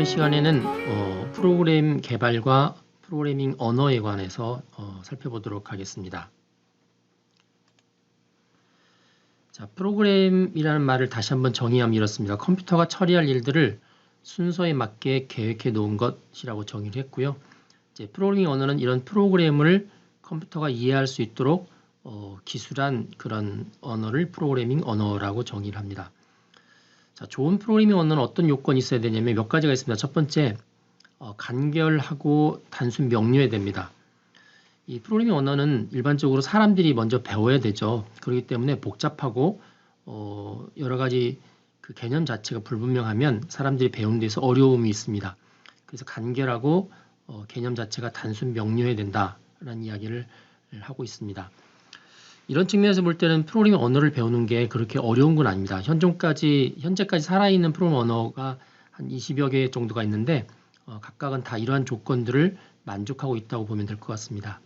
시간에는 프로그램 개발과 프로그래밍 언어에 관해서 살펴보도록 하겠습니다. 자, 프로그램이라는 말을 다시 한번 정의하면 이렇습니다. 컴퓨터가 처리할 일들을 순서에 맞게 계획해 놓은 것이라고 정의를 했고요. 이제 프로그래밍 언어는 이런 프로그램을 컴퓨터가 이해할 수 있도록 기술한 그런 언어를 프로그래밍 언어라고 정의를 합니다. 자, 좋은 프로그래밍 언어는 어떤 요건이 있어야 되냐면 몇 가지가 있습니다. 첫 번째, 간결하고 단순 명료해야 됩니다. 이 프로그래밍 언어는 일반적으로 사람들이 먼저 배워야 되죠. 그렇기 때문에 복잡하고 여러 가지 그 개념 자체가 불분명하면 사람들이 배우는 데서 어려움이 있습니다. 그래서 간결하고 개념 자체가 단순 명료해야 된다라는 이야기를 하고 있습니다. 이런 측면에서 볼 때는 프로그래밍 언어를 배우는 게 그렇게 어려운 건 아닙니다. 현재까지 살아있는 프로그래밍 언어가 한 20여 개 정도가 있는데 각각은 다 이러한 조건들을 만족하고 있다고 보면 될 것 같습니다.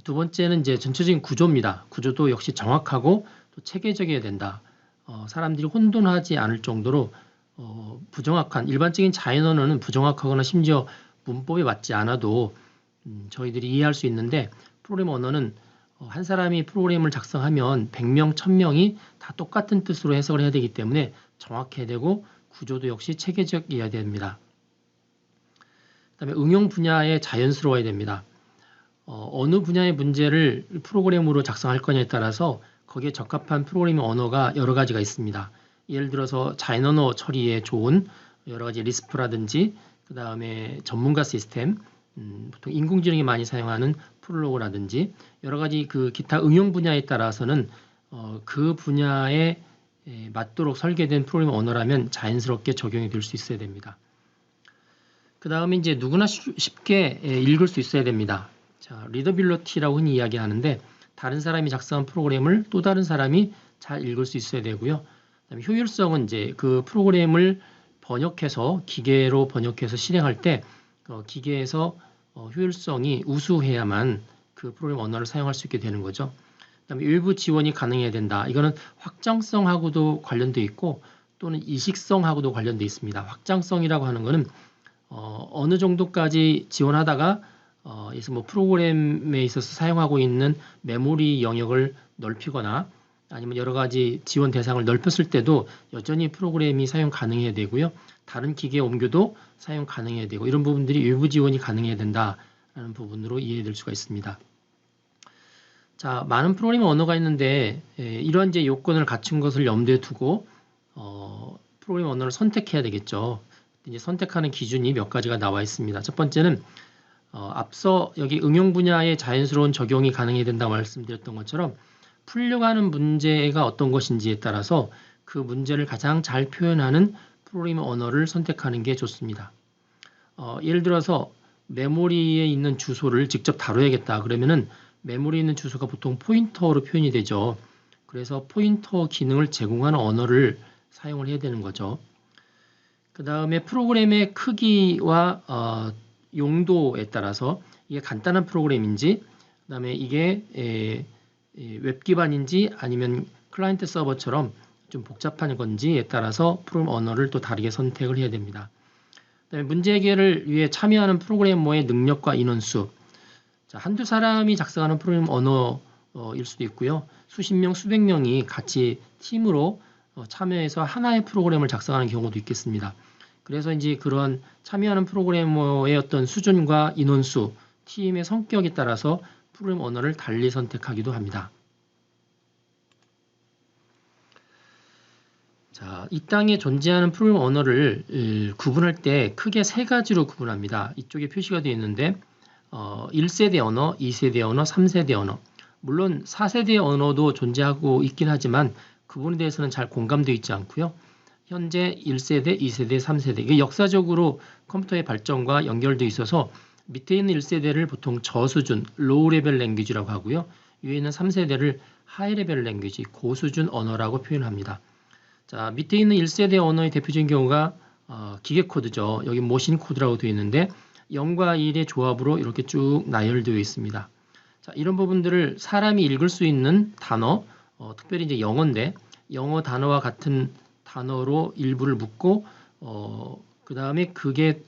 두 번째는 이제 전체적인 구조입니다. 구조도 역시 정확하고 또 체계적이어야 된다. 사람들이 혼돈하지 않을 정도로 부정확한 일반적인 자연 언어는 부정확하거나 심지어 문법에 맞지 않아도 저희들이 이해할 수 있는데 프로그래밍 언어는 한 사람이 프로그램을 작성하면 100명, 1000명이 다 똑같은 뜻으로 해석을 해야 되기 때문에 정확해야 되고 구조도 역시 체계적이어야 됩니다. 그 다음에 응용 분야에 자연스러워야 됩니다. 어느 분야의 문제를 프로그램으로 작성할 거냐에 따라서 거기에 적합한 프로그래밍 언어가 여러 가지가 있습니다. 예를 들어서 자연 언어 처리에 좋은 여러 가지 리스프라든지 그 다음에 전문가 시스템, 보통 인공지능이 많이 사용하는 프롤로그라든지 여러 가지 그 기타 응용 분야에 따라서는 그 분야에 맞도록 설계된 프로그래밍 언어라면 자연스럽게 적용이 될 수 있어야 됩니다. 그 다음에 이제 누구나 쉽게 읽을 수 있어야 됩니다. 자, 리더빌리티라고 흔히 이야기하는데 다른 사람이 작성한 프로그램을 또 다른 사람이 잘 읽을 수 있어야 되고요. 그다음에 효율성은 이제 그 프로그램을 번역해서 기계로 번역해서 실행할 때 기계에서 효율성이 우수해야만 그 프로그램 언어를 사용할 수 있게 되는 거죠. 그다음에 일부 지원이 가능해야 된다. 이거는 확장성하고도 관련돼 있고 또는 이식성하고도 관련돼 있습니다. 확장성이라고 하는 거는 어느 정도까지 지원하다가 그래서 뭐 프로그램에 있어서 사용하고 있는 메모리 영역을 넓히거나 아니면 여러 가지 지원 대상을 넓혔을 때도 여전히 프로그램이 사용 가능해야 되고요. 다른 기계에 옮겨도 사용 가능해야 되고 이런 부분들이 일부 지원이 가능해야 된다라는 부분으로 이해될 수가 있습니다. 자, 많은 프로그래밍 언어가 있는데 이런 이제 요건을 갖춘 것을 염두에 두고 프로그래밍 언어를 선택해야 되겠죠. 이제 선택하는 기준이 몇 가지가 나와 있습니다. 첫 번째는 앞서 여기 응용 분야에 자연스러운 적용이 가능해야 된다고 말씀드렸던 것처럼 풀려가는 문제가 어떤 것인지에 따라서 그 문제를 가장 잘 표현하는 프로그래밍 언어를 선택하는 게 좋습니다. 예를 들어서 메모리에 있는 주소를 직접 다뤄야겠다 그러면은 메모리에 있는 주소가 보통 포인터로 표현이 되죠. 그래서 포인터 기능을 제공하는 언어를 사용을 해야 되는 거죠. 그 다음에 프로그램의 크기와 용도에 따라서 이게 간단한 프로그램인지 그 다음에 이게 웹 기반인지 아니면 클라이언트 서버처럼 좀 복잡한 건지에 따라서 프로그램 언어를 또 다르게 선택을 해야 됩니다. 그다음에 문제 해결을 위해 참여하는 프로그래머의 능력과 인원수. 자, 한두 사람이 작성하는 프로그램 언어일 수도 있고요. 수십 명, 수백 명이 같이 팀으로 참여해서 하나의 프로그램을 작성하는 경우도 있겠습니다. 그래서 이제 그런 참여하는 프로그래머의 어떤 수준과 인원수, 팀의 성격에 따라서 프로그램 언어를 달리 선택하기도 합니다. 자, 이 땅에 존재하는 프로그램 언어를 구분할 때 크게 세 가지로 구분합니다. 이쪽에 표시가 되어 있는데 1세대 언어, 2세대 언어, 3세대 언어. 물론 4세대 언어도 존재하고 있긴 하지만 그 부분에 대해서는 잘 공감되어 있지 않고요. 현재 1세대, 2세대, 3세대. 이게 역사적으로 컴퓨터의 발전과 연결되어 있어서 밑에 있는 1세대를 보통 저수준, 로우 레벨 랭귀지라고 하고요. 위에 있는 3세대를 하이 레벨 랭귀지, 고수준 언어라고 표현합니다. 자, 밑에 있는 1세대 언어의 대표적인 경우가 기계 코드죠. 여기 머신 코드라고 되어 있는데 0과 1의 조합으로 이렇게 쭉 나열되어 있습니다. 자, 이런 부분들을 사람이 읽을 수 있는 단어, 특별히 이제 영어인데 영어 단어와 같은 단어로 일부를 묶고 그 다음에 그게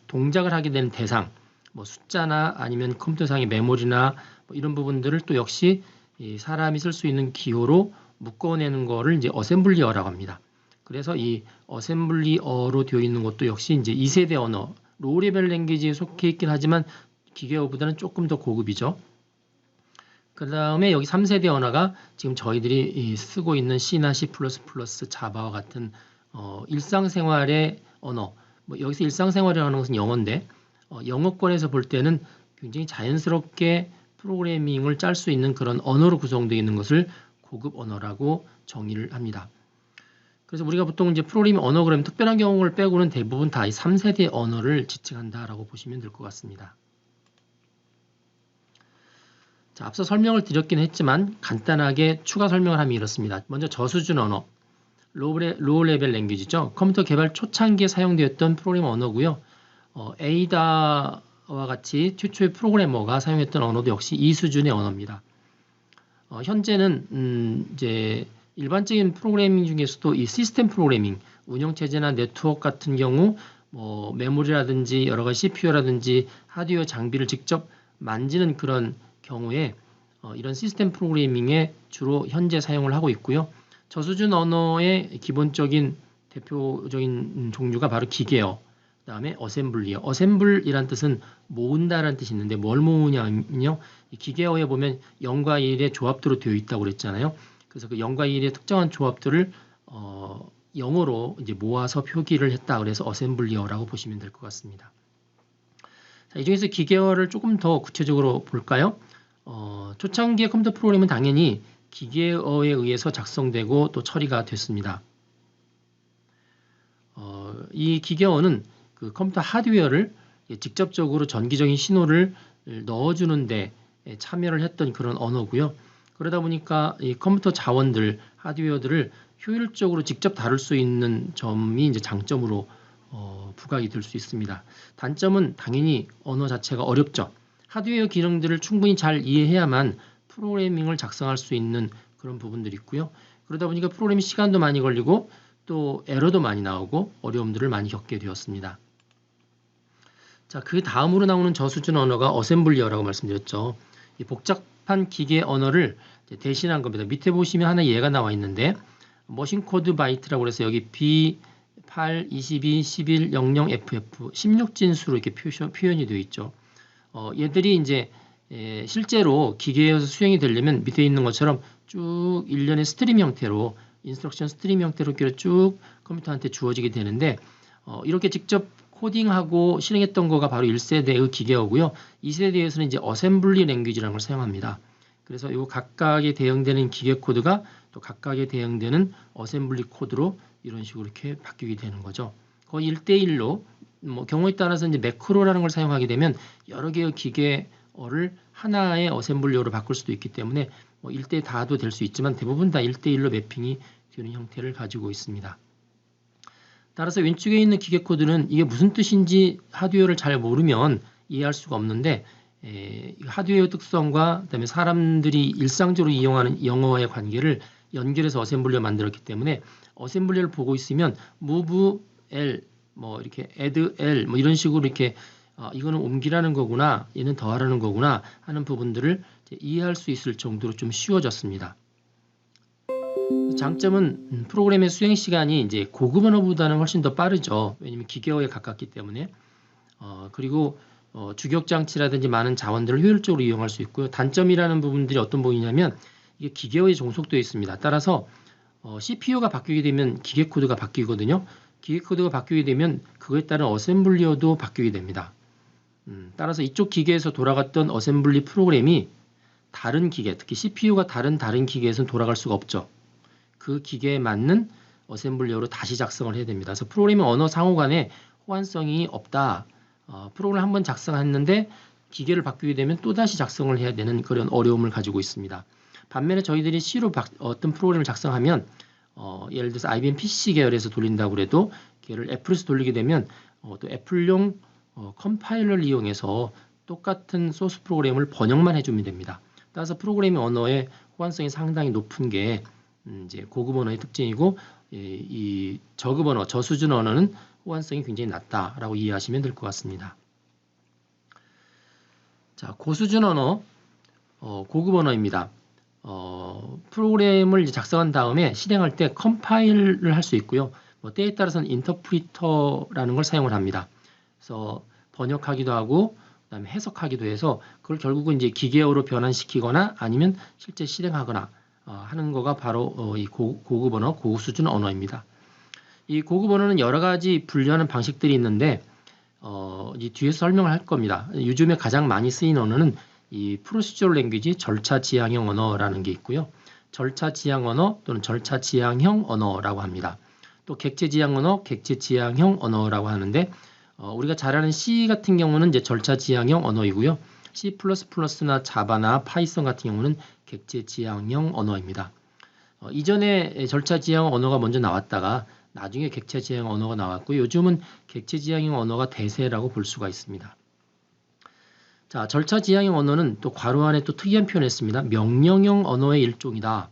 동작을 하게 되는 대상, 뭐 숫자나 아니면 컴퓨터상의 메모리나 뭐 이런 부분들을 또 역시 이 사람이 쓸 수 있는 기호로 묶어내는 거를 이제 어셈블리어라고 합니다. 그래서 이 어셈블리어로 되어 있는 것도 역시 이제 2세대 언어, 로우 레벨 랭귀지에 속해 있긴 하지만 기계어보다는 조금 더 고급이죠. 그 다음에 여기 3세대 언어가 지금 저희들이 쓰고 있는 C나 C++, 자바와 같은 일상생활의 언어. 뭐 여기서 일상생활이라는 것은 영어인데 영어권에서 볼 때는 굉장히 자연스럽게 프로그래밍을 짤 수 있는 그런 언어로 구성되어 있는 것을 고급 언어라고 정의를 합니다. 그래서 우리가 보통 이제 프로그래밍 언어 그러면 특별한 경우를 빼고는 대부분 다 이 3세대 언어를 지칭한다라고 보시면 될 것 같습니다. 자, 앞서 설명을 드렸긴 했지만 간단하게 추가 설명을 하면 이렇습니다. 먼저 저수준 언어, 로우 레벨 랭귀지죠. 컴퓨터 개발 초창기에 사용되었던 프로그래밍 언어고요. 에이다와 같이 최초의 프로그래머가 사용했던 언어도 역시 이 수준의 언어입니다. 현재는 이제 일반적인 프로그래밍 중에서도 이 시스템 프로그래밍, 운영체제나 네트워크 같은 경우 뭐 메모리라든지 여러 가지 CPU라든지 하드웨어 장비를 직접 만지는 그런 경우에 이런 시스템 프로그래밍에 주로 현재 사용을 하고 있고요. 저수준 언어의 기본적인 대표적인 종류가 바로 기계어, 그 다음에 어셈블리어. 어셈블이란 뜻은 모은다라는 뜻이 있는데 뭘 모으냐면요. 기계어에 보면 0과 1의 조합도로 되어 있다고 그랬잖아요. 그래서 그 0과 1의 특정한 조합들을 영어로 이제 모아서 표기를 했다. 그래서 어셈블리어라고 보시면 될 것 같습니다. 자, 이 중에서 기계어를 조금 더 구체적으로 볼까요? 초창기의 컴퓨터 프로그램은 당연히 기계어에 의해서 작성되고 또 처리가 됐습니다. 이 기계어는 그 컴퓨터 하드웨어를 직접적으로 전기적인 신호를 넣어주는데 참여를 했던 그런 언어고요. 그러다 보니까 이 컴퓨터 자원들, 하드웨어들을 효율적으로 직접 다룰 수 있는 점이 이제 장점으로 부각이 될 수 있습니다. 단점은 당연히 언어 자체가 어렵죠. 하드웨어 기능들을 충분히 잘 이해해야만 프로그래밍을 작성할 수 있는 그런 부분들이 있고요. 그러다 보니까 프로그래밍 시간도 많이 걸리고 또 에러도 많이 나오고 어려움들을 많이 겪게 되었습니다. 자, 그 다음으로 나오는 저수준 언어가 어셈블리어라고 말씀드렸죠. 이 복잡한 기계 언어를 대신한 겁니다. 밑에 보시면 하나 예가 나와 있는데 머신 코드 바이트라고 해서 여기 B8, 22, 11, 00, FF 16진수로 이렇게 표현이 되어 있죠. 얘들이 이제 실제로 기계에서 수행이 되려면 밑에 있는 것처럼 쭉 일련의 스트림 형태로 인스트럭션 스트림 형태로 쭉 컴퓨터한테 주어지게 되는데 이렇게 직접 코딩하고 실행했던 거가 바로 1세대의 기계어고요. 2세대에서는 이제 어셈블리 랭귀지라는 걸 사용합니다. 그래서 이 각각에 대응되는 기계 코드가 또 각각에 대응되는 어셈블리 코드로 이런 식으로 이렇게 바뀌게 되는 거죠. 거의 1대1로 뭐 경우에 따라서 이제 매크로라는 걸 사용하게 되면 여러 개의 기계어를 하나의 어셈블리어로 바꿀 수도 있기 때문에 뭐 1대 다도 될 수 있지만 대부분 다 1대1로 매핑이 되는 형태를 가지고 있습니다. 따라서 왼쪽에 있는 기계 코드는 이게 무슨 뜻인지 하드웨어를 잘 모르면 이해할 수가 없는데 하드웨어 특성과 그다음에 사람들이 일상적으로 이용하는 영어와의 관계를 연결해서 어셈블리어 만들었기 때문에 어셈블리어를 보고 있으면 move L 뭐 이렇게 add L 뭐 이런 식으로 이렇게 이거는 옮기라는 거구나, 얘는 더하라는 거구나 하는 부분들을 이해할 수 있을 정도로 좀 쉬워졌습니다. 장점은 프로그램의 수행 시간이 이제 고급 언어보다는 훨씬 더 빠르죠. 왜냐면 기계어에 가깝기 때문에. 그리고 주격 장치라든지 많은 자원들을 효율적으로 이용할 수 있고요. 단점이라는 부분들이 어떤 부분이냐면 이게 기계어에 종속되어 있습니다. 따라서 CPU가 바뀌게 되면 기계 코드가 바뀌거든요. 기계 코드가 바뀌게 되면 그거에 따른 어셈블리어도 바뀌게 됩니다. 따라서 이쪽 기계에서 돌아갔던 어셈블리 프로그램이 다른 기계, 특히 CPU가 다른 기계에서는 돌아갈 수가 없죠. 그 기계에 맞는 어셈블리어로 다시 작성을 해야 됩니다. 그래서 프로그래밍 언어 상호 간에 호환성이 없다. 프로그램을 한번 작성했는데 기계를 바꾸게 되면 또다시 작성을 해야 되는 그런 어려움을 가지고 있습니다. 반면에 저희들이 C로 어떤 프로그램을 작성하면 예를 들어서 IBM PC 계열에서 돌린다고 해도 걔를 애플에서 돌리게 되면 또 애플용 컴파일러를 이용해서 똑같은 소스 프로그램을 번역만 해주면 됩니다. 따라서 프로그래밍 언어의 호환성이 상당히 높은 게 이제 고급 언어의 특징이고 이 저급 언어, 저수준 언어는 호환성이 굉장히 낮다라고 이해하시면 될 것 같습니다. 자, 고수준 언어, 고급 언어입니다. 프로그램을 이제 작성한 다음에 실행할 때 컴파일을 할 수 있고요. 뭐 때에 따라서는 인터프리터라는 걸 사용을 합니다. 그래서 번역하기도 하고 그다음에 해석하기도 해서 그걸 결국은 이제 기계어로 변환시키거나 아니면 실제 실행하거나 하는 거가 바로 이 고급 언어, 고수준 언어입니다. 이 고급 언어는 여러 가지 분류하는 방식들이 있는데 이 뒤에서 설명을 할 겁니다. 요즘에 가장 많이 쓰인 언어는 이 프로시저럴 랭귀지, 절차 지향형 언어라는 게 있고요. 절차 지향 언어 또는 절차 지향형 언어라고 합니다. 또 객체 지향 언어, 객체 지향형 언어라고 하는데 우리가 잘 아는 C 같은 경우는 이제 절차 지향형 언어이고요. C++나 자바나 파이썬 같은 경우는 객체 지향형 언어입니다. 이전에 절차 지향 언어가 먼저 나왔다가 나중에 객체 지향 언어가 나왔고 요즘은 객체 지향형 언어가 대세라고 볼 수가 있습니다. 자, 절차 지향형 언어는 또 괄호 안에 또 특이한 표현을 했습니다. 명령형 언어의 일종이다.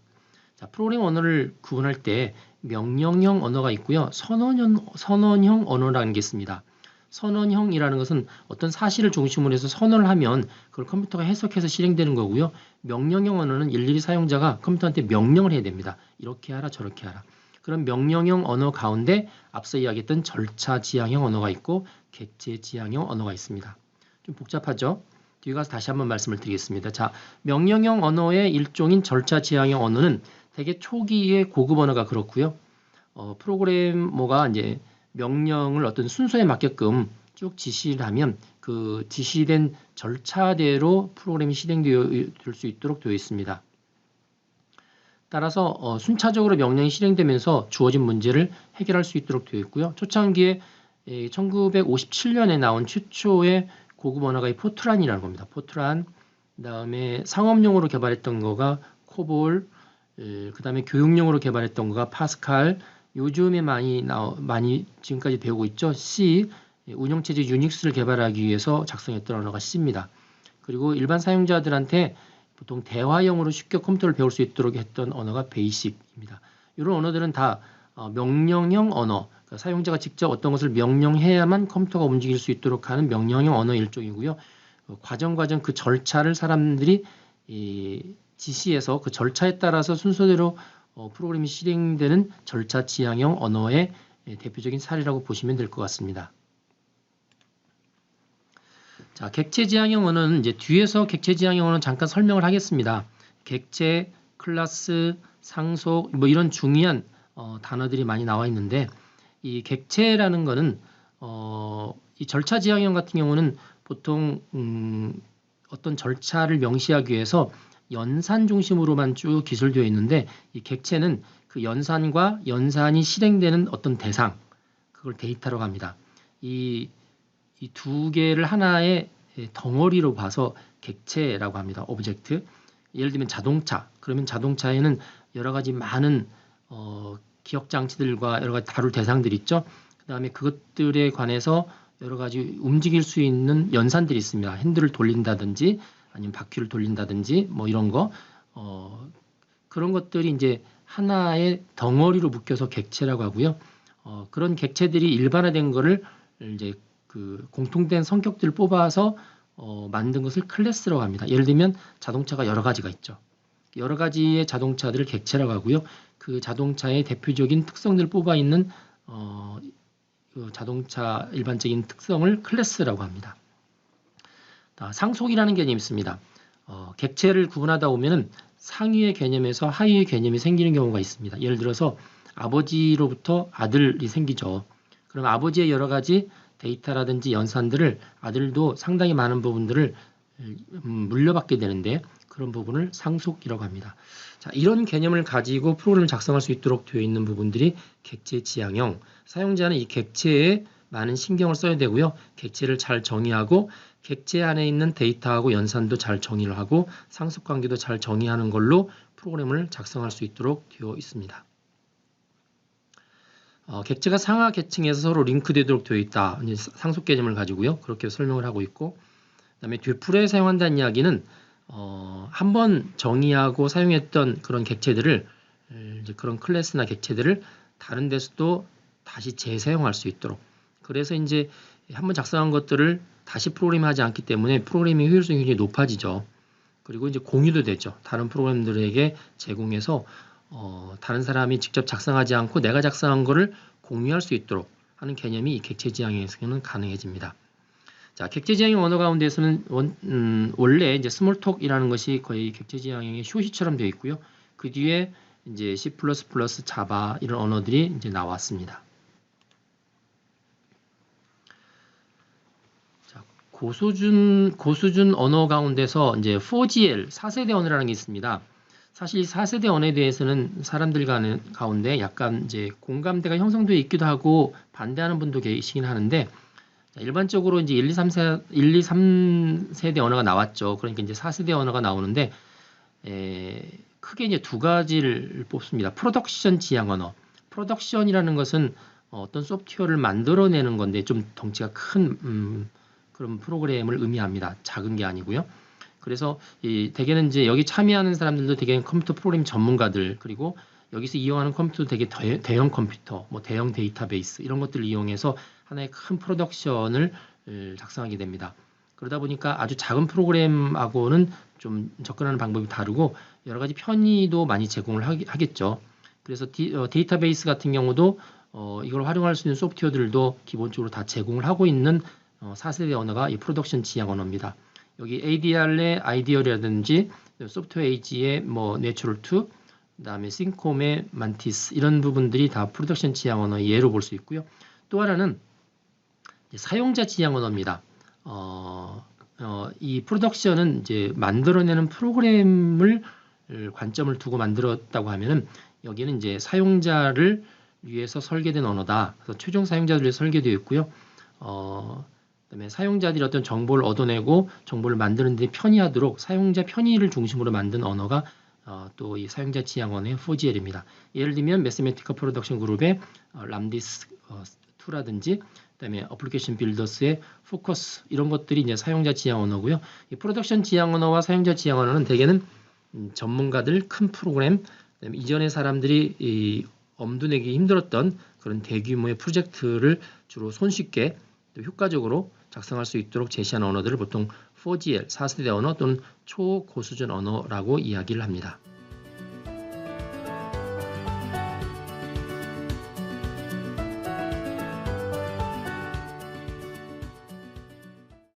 자, 프로그램 언어를 구분할 때 명령형 언어가 있고요. 선언형 언어라는 게 있습니다. 선언형이라는 것은 어떤 사실을 중심으로 해서 선언을 하면 그걸 컴퓨터가 해석해서 실행되는 거고요. 명령형 언어는 일일이 사용자가 컴퓨터한테 명령을 해야 됩니다. 이렇게 하라 저렇게 하라. 그런 명령형 언어 가운데 앞서 이야기했던 절차 지향형 언어가 있고 객체 지향형 언어가 있습니다. 좀 복잡하죠? 뒤에 가서 다시 한번 말씀을 드리겠습니다. 자, 명령형 언어의 일종인 절차 지향형 언어는 되게 초기의 고급 언어가 그렇고요. 프로그래머가 이제 명령을 어떤 순서에 맞게끔 쭉 지시를 하면 그 지시된 절차대로 프로그램이 실행될 수 있도록 되어 있습니다. 따라서 순차적으로 명령이 실행되면서 주어진 문제를 해결할 수 있도록 되어 있고요. 초창기에 1957년에 나온 최초의 고급 언어가 이 포트란이라는 겁니다. 포트란, 그 다음에 상업용으로 개발했던 거가 코볼, 그 다음에 교육용으로 개발했던 거가 파스칼, 요즘에 많이 지금까지 배우고 있죠. C, 운영체제 유닉스를 개발하기 위해서 작성했던 언어가 C입니다. 그리고 일반 사용자들한테 보통 대화형으로 쉽게 컴퓨터를 배울 수 있도록 했던 언어가 베이식입니다. 이런 언어들은 다 명령형 언어, 그러니까 사용자가 직접 어떤 것을 명령해야만 컴퓨터가 움직일 수 있도록 하는 명령형 언어 일종이고요. 과정 그 절차를 사람들이 지시해서 그 절차에 따라서 순서대로 프로그램이 실행되는 절차 지향형 언어의 대표적인 사례라고 보시면 될 것 같습니다. 자, 객체 지향형 언어는 이제 뒤에서 객체 지향형 언어는 잠깐 설명을 하겠습니다. 객체, 클래스, 상속 뭐 이런 중요한 단어들이 많이 나와 있는데 이 객체라는 거는 이 절차 지향형 같은 경우는 보통 어떤 절차를 명시하기 위해서 연산 중심으로만 쭉 기술되어 있는데 이 객체는 그 연산과 연산이 실행되는 어떤 대상 그걸 데이터라고 합니다. 이 두 개를 하나의 덩어리로 봐서 객체라고 합니다. 오브젝트. 예를 들면 자동차. 그러면 자동차에는 여러 가지 많은 기억 장치들과 여러 가지 다룰 대상들이 있죠. 그 다음에 그것들에 관해서 여러 가지 움직일 수 있는 연산들이 있습니다. 핸들을 돌린다든지 아니면 바퀴를 돌린다든지 뭐 이런 거 그런 것들이 이제 하나의 덩어리로 묶여서 객체라고 하고요. 그런 객체들이 일반화된 거를 이제 그 공통된 성격들을 뽑아서 만든 것을 클래스라고 합니다. 예를 들면 자동차가 여러 가지가 있죠. 여러 가지의 자동차들을 객체라고 하고요. 그 자동차의 대표적인 특성들을 뽑아 있는 그 자동차 일반적인 특성을 클래스라고 합니다. 상속이라는 개념이 있습니다. 객체를 구분하다 보면은 상위의 개념에서 하위의 개념이 생기는 경우가 있습니다. 예를 들어서 아버지로부터 아들이 생기죠. 그럼 아버지의 여러 가지 데이터라든지 연산들을 아들도 상당히 많은 부분들을 물려받게 되는데 그런 부분을 상속이라고 합니다. 자, 이런 개념을 가지고 프로그램을 작성할 수 있도록 되어 있는 부분들이 객체 지향형. 사용자는 이 객체에 많은 신경을 써야 되고요. 객체를 잘 정의하고 객체 안에 있는 데이터하고 연산도 잘 정의를 하고 상속 관계도 잘 정의하는 걸로 프로그램을 작성할 수 있도록 되어 있습니다. 객체가 상하 계층에서 서로 링크되도록 되어 있다. 상속 개념을 가지고요. 그렇게 설명을 하고 있고 그다음에 되풀이에 사용한다는 이야기는 한번 정의하고 사용했던 그런 객체들을 이제 그런 클래스나 객체들을 다른 데서도 다시 재사용할 수 있도록 그래서 이제 한번 작성한 것들을 다시 프로그램하지 않기 때문에 프로그래밍 효율성이 굉장히 높아지죠. 그리고 이제 공유도 되죠. 다른 프로그램들에게 제공해서 다른 사람이 직접 작성하지 않고 내가 작성한 거를 공유할 수 있도록 하는 개념이 이 객체 지향에서는 가능해집니다. 자, 객체 지향의 언어 가운데서는 원래 이제 스몰톡이라는 것이 거의 객체 지향의 쇼시처럼 되어 있고요. 그 뒤에 이제 C++, 자바 이런 언어들이 이제 나왔습니다. 자, 고수준 언어 가운데서 이제 4GL 4세대 언어라는 게 있습니다. 사실 이 4세대 언어에 대해서는 사람들 가운데 약간 이제 공감대가 형성되어 있기도 하고 반대하는 분도 계시긴 하는데, 일반적으로 이제 1, 2, 3세대 언어가 나왔죠. 그러니까 이제 4세대 언어가 나오는데, 크게 이제 두 가지를 뽑습니다. 프로덕션 지향 언어. 프로덕션이라는 것은 어떤 소프트웨어를 만들어내는 건데 좀 덩치가 큰 그런 프로그램을 의미합니다. 작은 게 아니고요. 그래서 대개는 이제 여기 참여하는 사람들도 되게 컴퓨터 프로그래밍 전문가들, 그리고 여기서 이용하는 컴퓨터도 되게 대형 컴퓨터, 뭐 대형 데이터베이스 이런 것들을 이용해서 하나의 큰 프로덕션을 작성하게 됩니다. 그러다 보니까 아주 작은 프로그램하고는 좀 접근하는 방법이 다르고 여러 가지 편의도 많이 제공을 하겠죠. 그래서 데이터베이스 같은 경우도 이걸 활용할 수 있는 소프트웨어들도 기본적으로 다 제공을 하고 있는 4세대 언어가 이 프로덕션 지향 언어입니다. 여기 ADR의 아이디어라든지 소프트웨어 에이지의 뭐 내추럴2, 그다음에 싱콤의 만티스 이런 부분들이 다 프로덕션 지향 언어의 예로 볼 수 있고요. 또 하나는 사용자 지향 언어입니다. 이 프로덕션은 이제 만들어내는 프로그램을 관점을 두고 만들었다고 하면은 여기는 이제 사용자를 위해서 설계된 언어다. 그래서 최종 사용자를 위해서 설계되어 있고요. 그다음에 사용자들이 어떤 정보를 얻어내고 정보를 만드는 데 편의하도록 사용자 편의를 중심으로 만든 언어가 또 이 사용자 지향 언어의 4GL입니다. 예를 들면 매스메티컬 프로덕션 그룹의 람디스 2라든지 그다음에 어플리케이션 빌더스의 포커스 이런 것들이 이제 사용자 지향 언어고요. 이 프로덕션 지향 언어와 사용자 지향 언어는 대개는 전문가들 큰 프로그램, 그다음에 이전에 사람들이 엄두내기 힘들었던 그런 대규모의 프로젝트를 주로 손쉽게 또 효과적으로 작성할 수 있도록 제시하는 언어들을 보통 4GL, 4세대 언어 또는 초고수준 언어라고 이야기를 합니다.